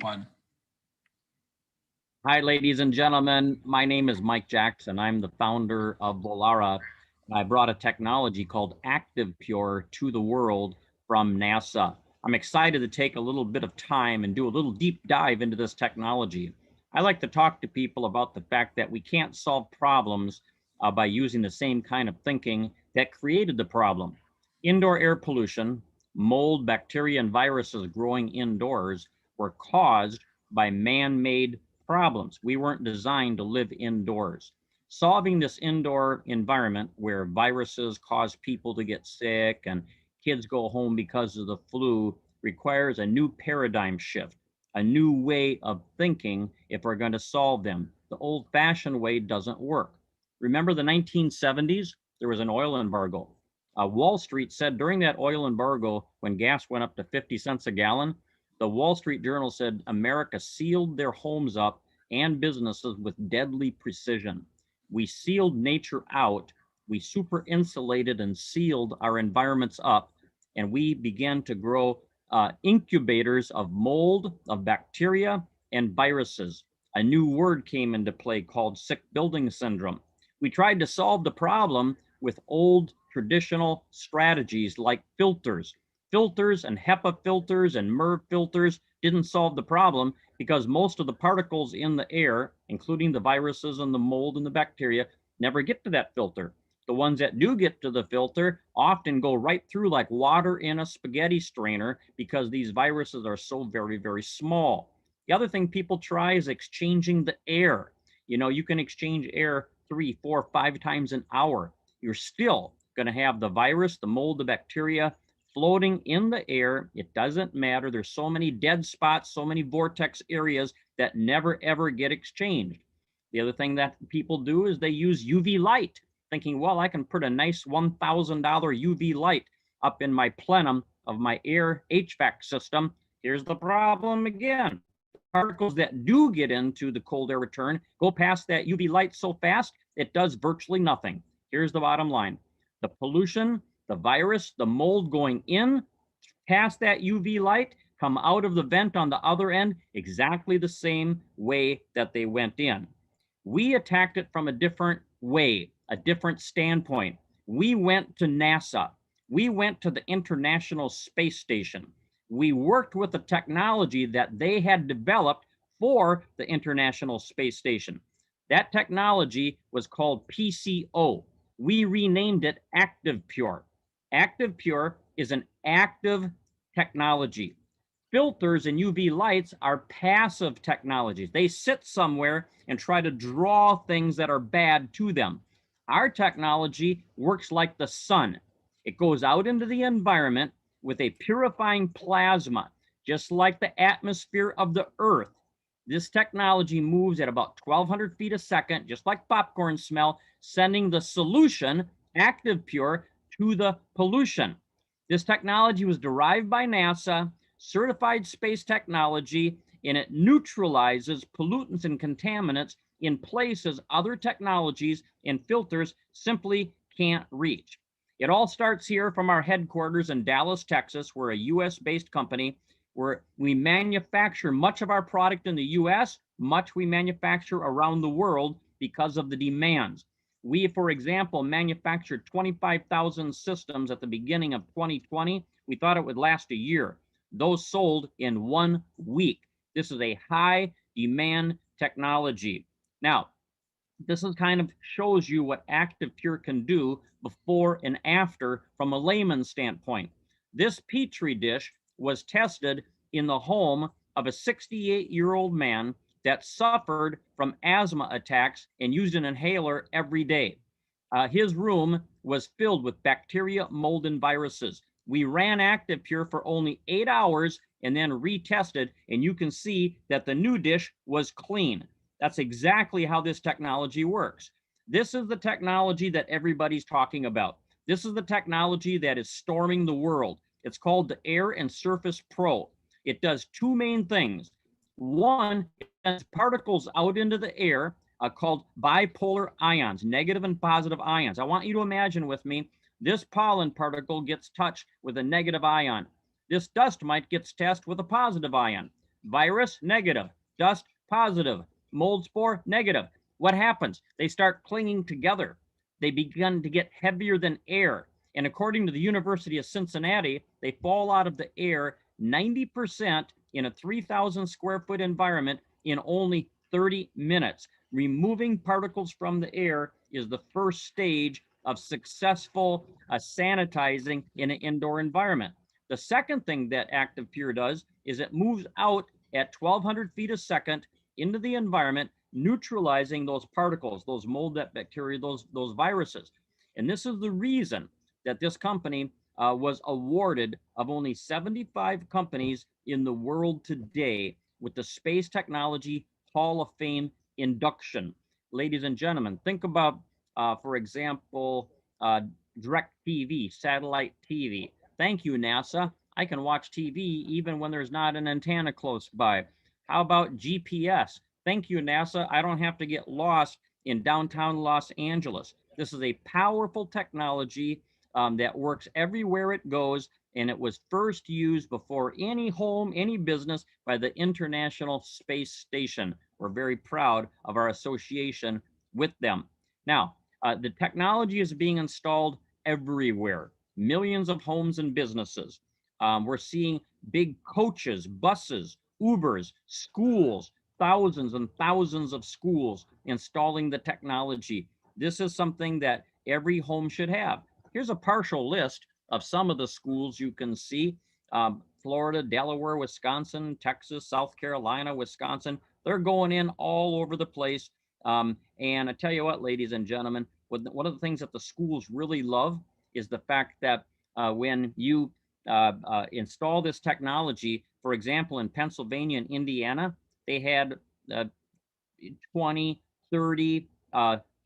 One. Hi, ladies and gentlemen. My name is Mike Jackson. I'm the founder of Volara. I brought a technology called ActivePure to the world from NASA. I'm excited to take a little bit of time and do a little deep dive into this technology. I like to talk to people about the fact that we can't solve problems by using the same kind of thinking that created the problem. Indoor air pollution, mold, bacteria, and viruses growing indoors were caused by man-made problems. We weren't designed to live indoors. Solving this indoor environment where viruses cause people to get sick and kids go home because of the flu requires a new paradigm shift, a new way of thinking if we're going to solve them. The old-fashioned way doesn't work. Remember the 1970s? There was an oil embargo. Wall Street said during that oil embargo, when gas went up to 50 cents a gallon, the Wall Street Journal said America sealed their homes up and businesses with deadly precision. We sealed nature out, we super insulated and sealed our environments up, and we began to grow incubators of mold, of bacteria, and viruses. A new word came into play called sick building syndrome. We tried to solve the problem with old traditional strategies like filters. Filters and HEPA filters and MERV filters didn't solve the problem because most of the particles in the air, including the viruses and the mold and the bacteria, never get to that filter. The ones that do get to the filter often go right through like water in a spaghetti strainer because these viruses are so very, very small. The other thing people try is exchanging the air. You know, you can exchange air 3, 4, 5 times an hour. You're still going to have the virus, the mold, the bacteria floating in the air. It doesn't matter. There's so many dead spots, so many vortex areas that never ever get exchanged. The other thing that people do is they use UV light, thinking, well, I can put a nice $1,000 UV light up in my plenum of my air HVAC system. Here's the problem again. Particles that do get into the cold air return go past that UV light so fast, it does virtually nothing. Here's the bottom line. The pollution, the virus, the mold going in past that UV light, come out of the vent on the other end exactly the same way that they went in. We attacked it from a different way, a different standpoint. We went to NASA. We went to the International Space Station. We worked with the technology that they had developed for the International Space Station. That technology was called PCO. We renamed it ActivePure. ActivePure is an active technology. Filters and UV lights are passive technologies. They sit somewhere and try to draw things that are bad to them. Our technology works like the sun. It goes out into the environment with a purifying plasma, just like the atmosphere of the Earth. This technology moves at about 1,200 feet a second, just like popcorn smell, sending the solution, ActivePure, to the pollution. This technology was derived by NASA, certified space technology, and it neutralizes pollutants and contaminants in places other technologies and filters simply can't reach. It all starts here from our headquarters in Dallas, Texas. We're a US-based company where we manufacture much of our product in the US, much we manufacture around the world because of the demands. We, for example, manufactured 25,000 systems at the beginning of 2020. We thought it would last a year. Those sold in 1 week. This is a high demand technology. Now, this is kind of shows you what ActivePure can do before and after from a layman's standpoint. This Petri dish was tested in the home of a 68-year-old man that suffered from asthma attacks and used an inhaler every day. His room was filled with bacteria, mold, and viruses. We ran ActivePure for only 8 hours and then retested, and you can see that the new dish was clean. That's exactly how this technology works. This is the technology that everybody's talking about. This is the technology that is storming the world. It's called the Air and Surface Pro. It does 2 main things. One, it sends particles out into the air called bipolar ions, negative and positive ions. I want you to imagine with me, this pollen particle gets touched with a negative ion. This dust mite gets touched with a positive ion. Virus, negative. Dust, positive. Mold spore, negative. What happens? They start clinging together. They begin to get heavier than air. And according to the University of Cincinnati, they fall out of the air 90% in a 3,000 square foot environment in only 30 minutes. Removing particles from the air is the first stage of successful sanitizing in an indoor environment. The second thing that ActivePure does is it moves out at 1,200 feet a second into the environment, neutralizing those particles, those mold, that bacteria, those viruses. And this is the reason that this company was awarded of only 75 companies in the world today with the Space Technology Hall of Fame induction. Ladies and gentlemen, think about, for example, direct TV, satellite TV. Thank you, NASA. I can watch TV even when there's not an antenna close by. How about GPS? Thank you, NASA. I don't have to get lost in downtown Los Angeles. This is a powerful technology that works everywhere it goes, and it was first used before any home, any business by the International Space Station. We're very proud of our association with them. Now, the technology is being installed everywhere, millions of homes and businesses. We're seeing big coaches, buses, Ubers, schools, thousands and thousands of schools installing the technology. This is something that every home should have. Here's a partial list of some of the schools you can see. Florida, Delaware, Wisconsin, Texas, South Carolina, Wisconsin. They're going in all over the place. And I tell you what, ladies and gentlemen, one of the things that the schools really love is the fact that when you install this technology, for example, in Pennsylvania and Indiana, they had 20, 30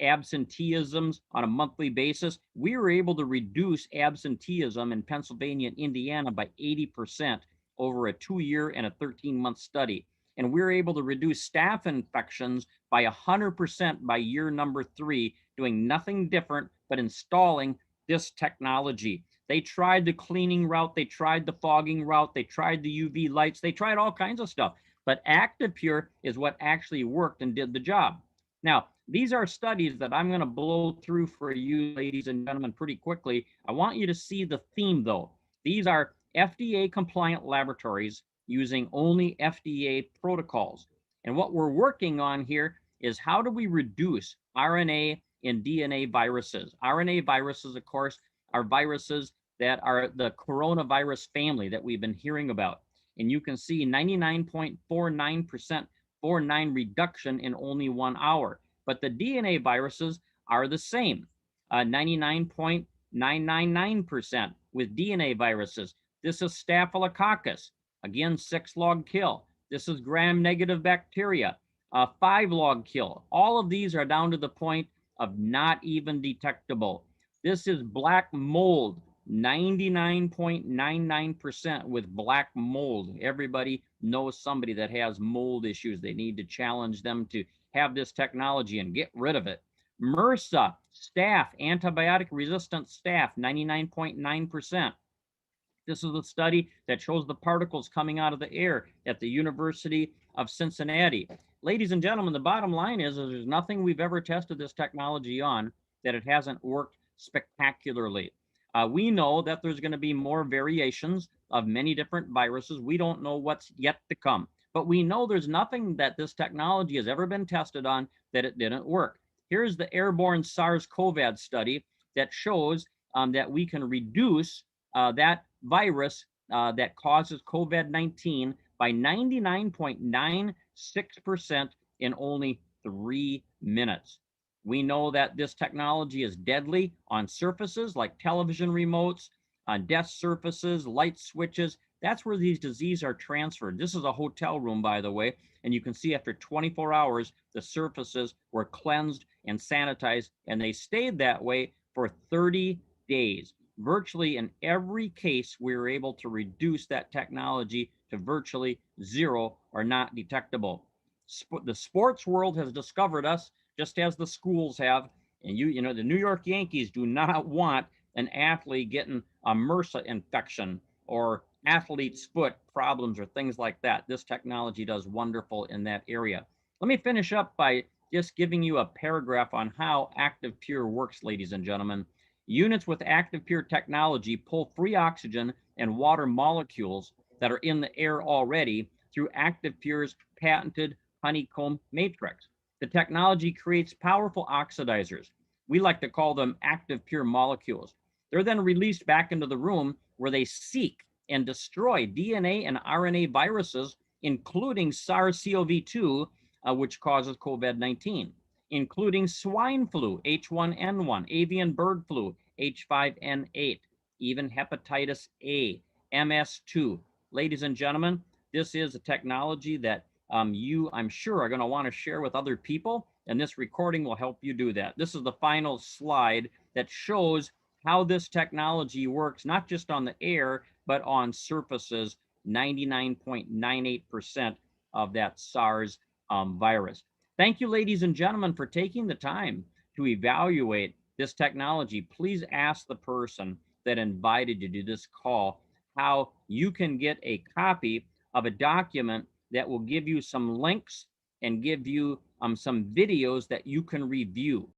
absenteeisms on a monthly basis. We were able to reduce absenteeism in Pennsylvania and Indiana by 80% over a 2-year and a 13-month study. And we were able to reduce staff infections by 100% by year number 3, doing nothing different but installing this technology. They tried the cleaning route, they tried the fogging route, they tried the UV lights, they tried all kinds of stuff. But ActivePure is what actually worked and did the job. Now, these are studies that I'm going to blow through for you, ladies and gentlemen, pretty quickly. I want you to see the theme, though. These are FDA-compliant laboratories using only FDA protocols. And what we're working on here is how do we reduce RNA and DNA viruses. RNA viruses, of course, are viruses that are the coronavirus family that we've been hearing about. And you can see 99.49% 49 reduction in only 1 hour. But the DNA viruses are the same, 99.999% with DNA viruses. This is Staphylococcus, again, 6-log kill. This is gram-negative bacteria, 5-log kill. All of these are down to the point of not even detectable. This is black mold, 99.99% with black mold. Everybody knows somebody that has mold issues. They need to challenge them to have this technology and get rid of it. MRSA, staph, antibiotic-resistant staph, 99.9%. This is a study that shows the particles coming out of the air at the University of Cincinnati. Ladies and gentlemen, the bottom line is there's nothing we've ever tested this technology on that it hasn't worked spectacularly. We know that there's going to be more variations of many different viruses. We don't know what's yet to come, but we know there's nothing that this technology has ever been tested on that it didn't work. Here's the airborne SARS-CoV study that shows that we can reduce that virus that causes COVID-19 by 99.96% in only 3 minutes. We know that this technology is deadly on surfaces like television remotes, on desk surfaces, light switches. That's where these diseases are transferred. This is a hotel room, by the way, and you can see after 24 hours, the surfaces were cleansed and sanitized, and they stayed that way for 30 days. Virtually in every case, we were able to reduce that technology to virtually zero or not detectable. The sports world has discovered us just as the schools have. And you know, the New York Yankees do not want an athlete getting a MRSA infection or athlete's foot problems or things like that. This technology does wonderful in that area. Let me finish up by just giving you a paragraph on how ActivePure works, ladies and gentlemen. Units with ActivePure technology pull free oxygen and water molecules that are in the air already through ActivePure's patented honeycomb matrix. The technology creates powerful oxidizers. We like to call them ActivePure molecules. They're then released back into the room where they seek and destroy DNA and RNA viruses, including SARS-CoV-2, which causes COVID-19, including swine flu, H1N1, avian bird flu, H5N8, even hepatitis A, MS2. Ladies and gentlemen, this is a technology that I'm sure, are going to want to share with other people, and this recording will help you do that. This is the final slide that shows how this technology works, not just on the air, but on surfaces, 99.98% of that SARS virus. Thank you, ladies and gentlemen, for taking the time to evaluate this technology. Please ask the person that invited you to this call how you can get a copy of a document that will give you some links and give you some videos that you can review.